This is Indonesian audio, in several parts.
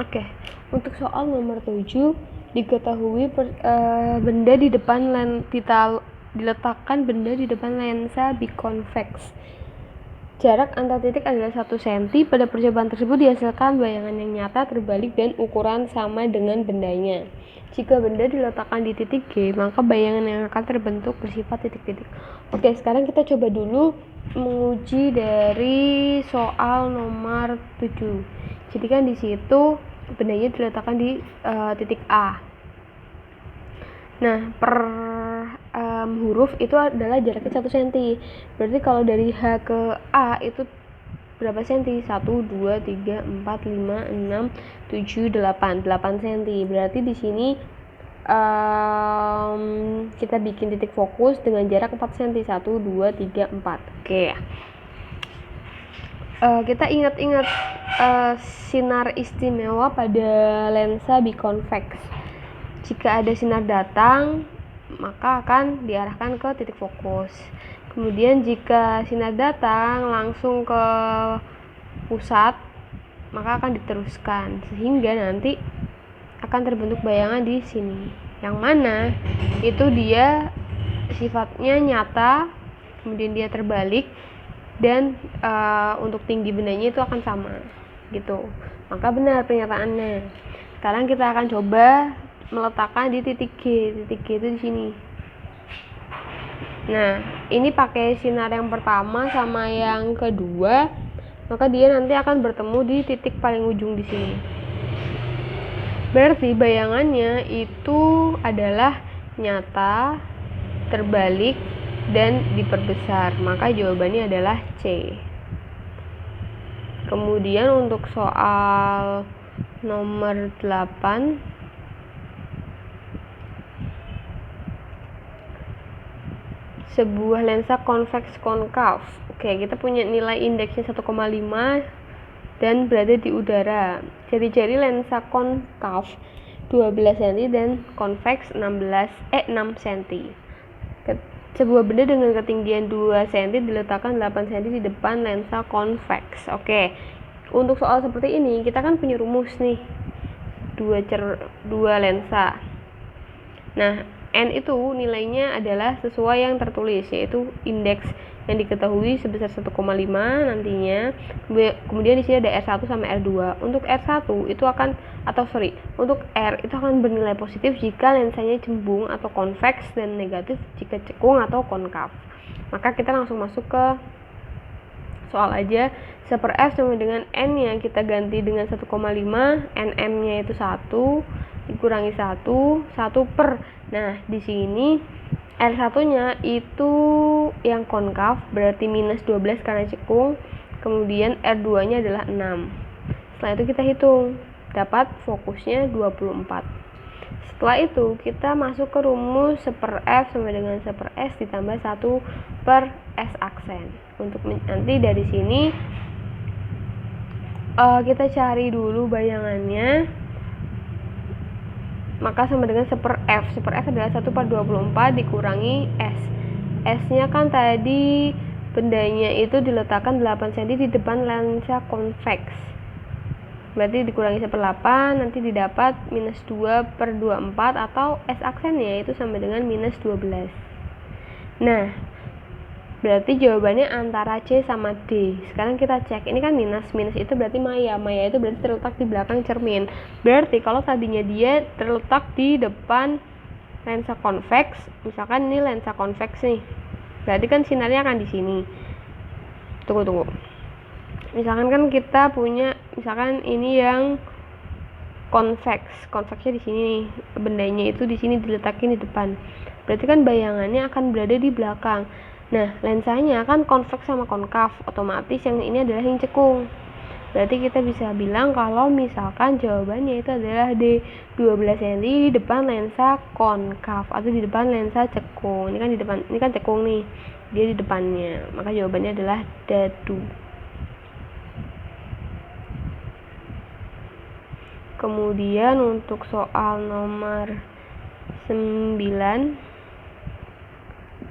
Oke, untuk soal nomor 7, diketahui benda di depan diletakkan benda di depan lensa biconvex. Jarak antar titik adalah 1 cm. Pada percobaan tersebut dihasilkan bayangan yang nyata terbalik dan ukuran sama dengan bendanya. Jika benda diletakkan di titik G, maka bayangan yang akan terbentuk bersifat titik-titik. Oke, sekarang kita coba dulu menguji dari soal nomor 7. Jadi kan di situ bendanya diletakkan di titik A. Nah, per huruf itu adalah jaraknya 1 cm. Berarti kalau dari H ke A itu berapa cm? 1, 2, 3, 4, 5, 6, 7, 8 cm. Berarti di sini kita bikin titik fokus dengan jarak 4 cm. 1, 2, 3, 4. Oke. Kita ingat-ingat sinar istimewa pada lensa biconvex. Jika ada sinar datang, maka akan diarahkan ke titik fokus. Kemudian jika sinar datang langsung ke pusat, maka akan diteruskan sehingga nanti akan terbentuk bayangan di sini. Yang mana itu dia sifatnya nyata, kemudian dia terbalik, dan untuk tinggi bendanya itu akan sama gitu. Maka benar pernyataannya. Sekarang kita akan coba meletakkan di titik G. Titik G itu di sini. Nah, ini pakai sinar yang pertama sama yang kedua, maka dia nanti akan bertemu di titik paling ujung di sini. Berarti bayangannya itu adalah nyata, terbalik, dan diperbesar. Maka jawabannya adalah C. Kemudian untuk soal nomor 8, sebuah lensa konveks konkav. Oke, kita punya nilai indeksnya 1,5 dan berada di udara. Ciri-ciri lensa konkav 12 cm dan konveks 6 cm. Sebuah benda dengan ketinggian 2 cm diletakkan 8 cm di depan lensa konveks. Oke. Untuk soal seperti ini, kita kan punya rumus nih. Dua lensa. Nah, N itu nilainya adalah sesuai yang tertulis, yaitu indeks yang diketahui sebesar 1,5 nantinya. Kemudian di sini ada R1 sama R2. Untuk R1 itu untuk R itu akan bernilai positif jika lensanya cembung atau konveks dan negatif jika cekung atau konkav. Maka kita langsung masuk ke soal aja. 1/F sama dengan N yang kita ganti dengan 1,5, NM-nya itu 1 dikurangi 1 per. Nah, di sini R1-nya itu yang konkav, berarti minus 12 karena cekung. Kemudian R2-nya adalah 6. Setelah itu kita hitung, dapat fokusnya 24. Setelah itu kita masuk ke rumus 1/F sama dengan 1/S ditambah 1 per S aksen. Untuk nanti dari sini kita cari dulu bayangannya. Maka sama dengan 1/F. 1/F adalah 1 per 24 dikurangi S. S-nya kan tadi bendanya itu diletakkan 8 cm di depan lensa konveks. Berarti dikurangi 1/8, nanti didapat minus 2 per 24 atau S aksennya itu sama dengan minus 12. Nah, berarti jawabannya antara C sama D. Sekarang kita cek, ini kan minus itu berarti maya itu berarti terletak di belakang cermin. Berarti kalau tadinya dia terletak di depan lensa konveks, misalkan ini lensa konveks nih, berarti kan sinarnya akan di sini. Tunggu. Misalkan kan kita punya, misalkan ini yang konveksnya di sini nih, bendanya itu di sini diletakin di depan. Berarti kan bayangannya akan berada di belakang. Nah, lensanya kan konveks sama konkav, otomatis yang ini adalah yang cekung. Berarti kita bisa bilang kalau misalkan jawabannya itu adalah D, 12 cm di depan lensa konkav atau di depan lensa cekung. Ini kan cekung nih, dia di depannya. Maka jawabannya adalah dadu. Kemudian untuk soal nomor 9,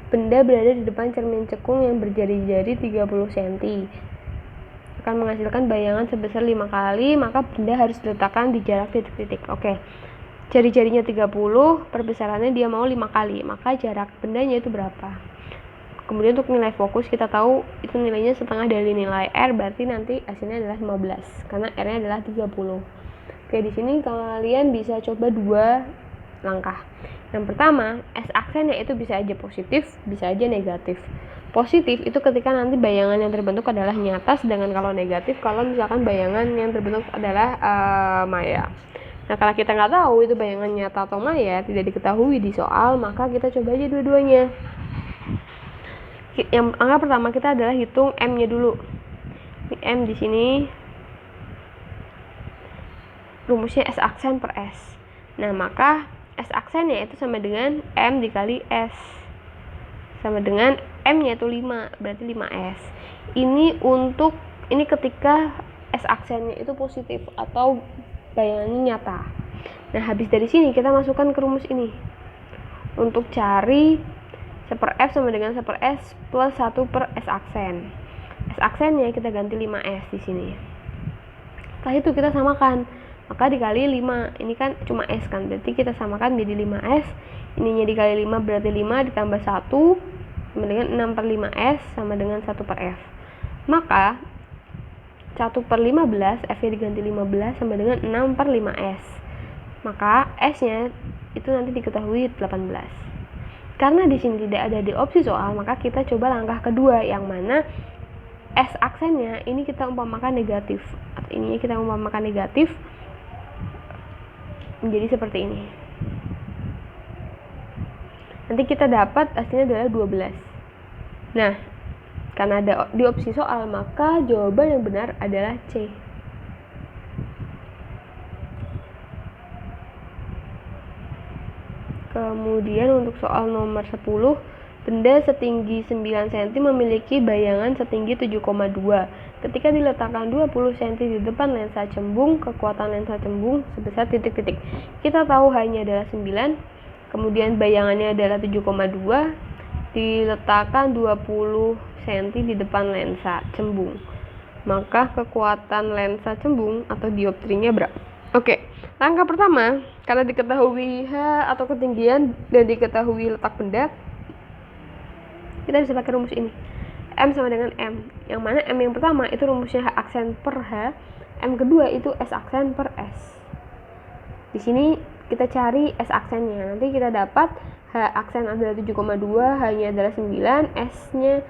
benda berada di depan cermin cekung yang berjari-jari 30 cm. akan menghasilkan bayangan sebesar 5 kali, maka benda harus diletakkan di jarak titik-titik. Oke. Jari-jarinya 30, perbesarannya dia mau 5 kali, maka jarak bendanya itu berapa? Kemudian untuk nilai fokus kita tahu itu nilainya setengah dari nilai R, berarti nanti hasilnya adalah 15 karena R-nya adalah 30. Oke, di sini kalian bisa coba 2 langkah. Yang pertama, S-aksennya itu bisa aja positif, bisa aja negatif. Positif itu ketika nanti bayangan yang terbentuk adalah nyata, sedangkan kalau negatif kalau misalkan bayangan yang terbentuk adalah maya. Nah, kalau kita nggak tahu itu bayangan nyata atau maya, tidak diketahui di soal, maka kita coba aja dua-duanya. Yang angka pertama kita adalah hitung M-nya dulu. M di sini rumusnya S aksen per S. Nah, maka S aksennya itu sama dengan M dikali S. Sama dengan M-nya itu 5, berarti 5S. Ini ketika S aksennya itu positif atau bayangannya nyata. Nah, habis dari sini kita masukkan ke rumus ini. Untuk cari 1 per F sama dengan 1 per S plus 1 per S aksen. S aksennya kita ganti 5S di sini. Setelah itu kita samakan. Maka dikali 5. Ini kan cuma S kan, berarti kita samakan jadi 5S. Ininya dikali 5 berarti 5 ditambah 1 sama dengan 6 per 5S sama dengan 1 per F. Maka 1 per 15, F-nya diganti 15 sama dengan 6 per 5S. Maka S-nya itu nanti diketahui 18. Karena di sini tidak ada di opsi soal, maka kita coba langkah kedua, yang mana S aksennya ini kita umpamakan negatif. Atau ininya kita umpamakan negatif menjadi seperti ini. Nanti kita dapat hasilnya adalah 12. Nah, karena ada di opsi soal, maka jawaban yang benar adalah C. Kemudian untuk soal nomor 10, benda setinggi 9 cm memiliki bayangan setinggi 7,2. Ketika diletakkan 20 cm di depan lensa cembung, kekuatan lensa cembung sebesar titik-titik. Kita tahu hanya adalah 9, kemudian bayangannya adalah 7,2, diletakkan 20 cm di depan lensa cembung. Maka kekuatan lensa cembung atau dioptrinya berapa? Oke, langkah pertama, karena diketahui H atau ketinggian dan diketahui letak benda, kita bisa pakai rumus ini. M sama dengan M, yang mana M yang pertama itu rumusnya H aksen per H, M kedua itu S aksen per S. Di sini kita cari S aksennya, nanti kita dapat H aksen adalah 7,2, H-nya adalah 9, S-nya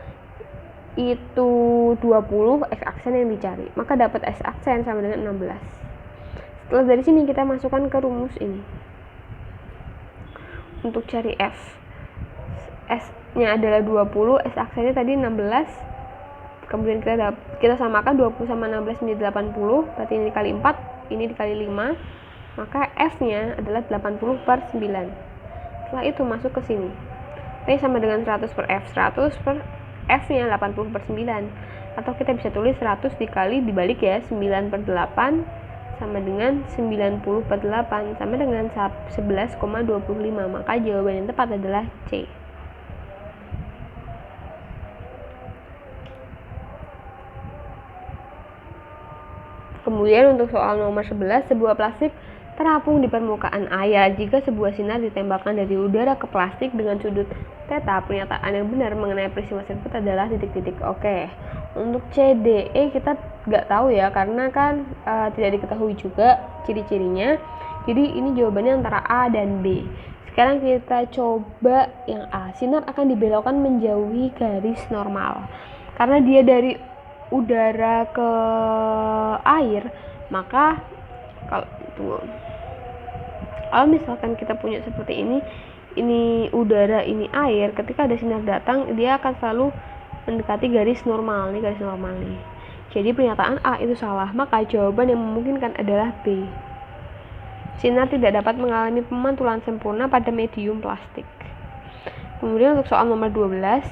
itu 20, X aksen yang dicari, maka dapat S aksen sama dengan 16. Setelah dari sini kita masukkan ke rumus ini. Untuk cari F, S-nya adalah 20, S aksennya tadi 16. Kemudian kita samakan 20 sama 16 menjadi 80, berarti ini dikali 4, ini dikali 5. Maka F-nya adalah 80 per 9. Setelah itu masuk ke sini. T sama dengan 100 per F. 100 per F-nya 80 per 9. Atau kita bisa tulis 100 dikali dibalik ya, 9 per 8 sama dengan 90 per 8 sama dengan 11,25. Maka jawaban yang tepat adalah C. Kemudian untuk soal nomor 11, sebuah plastik terapung di permukaan air. Jika sebuah sinar ditembakkan dari udara ke plastik dengan sudut theta, pernyataan yang benar mengenai peristiwa tersebut adalah titik-titik. Oke, untuk C, D, E kita nggak tahu ya, karena kan tidak diketahui juga ciri-cirinya. Jadi ini jawabannya antara A dan B. Sekarang kita coba yang A. Sinar akan dibelokkan menjauhi garis normal. Karena dia dari udara ke air, maka kalau misalkan kita punya seperti ini udara, ini air, ketika ada sinar datang, dia akan selalu mendekati garis normal, nih garis normal nih. Jadi pernyataan A itu salah, maka jawaban yang memungkinkan adalah B. Sinar tidak dapat mengalami pemantulan sempurna pada medium plastik. Kemudian untuk soal nomor 12,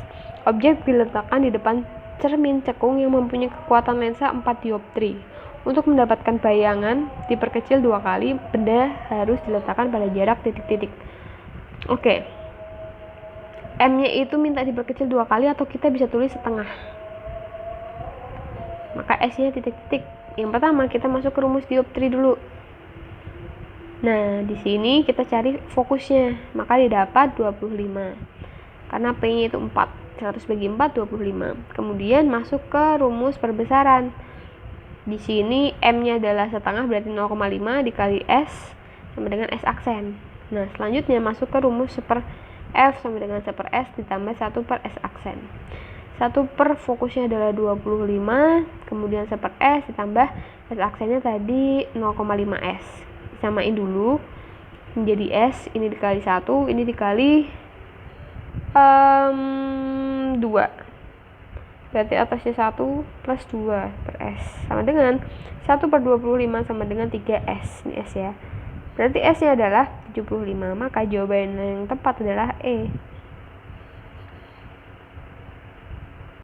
objek diletakkan di depan cermin cekung yang mempunyai kekuatan lensa 4 dioptri. Untuk mendapatkan bayangan diperkecil 2 kali, benda harus diletakkan pada jarak titik-titik. Oke. M-nya itu minta diperkecil 2 kali, atau kita bisa tulis setengah. maka S-nya titik-titik. Yang pertama kita masuk ke rumus dioptri dulu. Nah, di sini kita cari fokusnya, maka didapat 25. Karena P-nya itu 4, 100 bagi 4, 25. Kemudian masuk ke rumus perbesaran. Di sini M-nya adalah setengah, berarti 0,5 dikali S sama dengan S aksen. Nah, selanjutnya masuk ke rumus 1 F sama dengan 1 S ditambah 1 per S aksen. 1 per fokusnya adalah 25, kemudian 1 per S ditambah S aksennya tadi 0,5 S. Samain dulu menjadi S, ini dikali 1, ini dikali 2, berarti atasnya 1 plus 2 per S sama dengan 1 per 25 sama dengan 3 S. Ini S ya, berarti S nya adalah 75, maka jawaban yang tepat adalah E.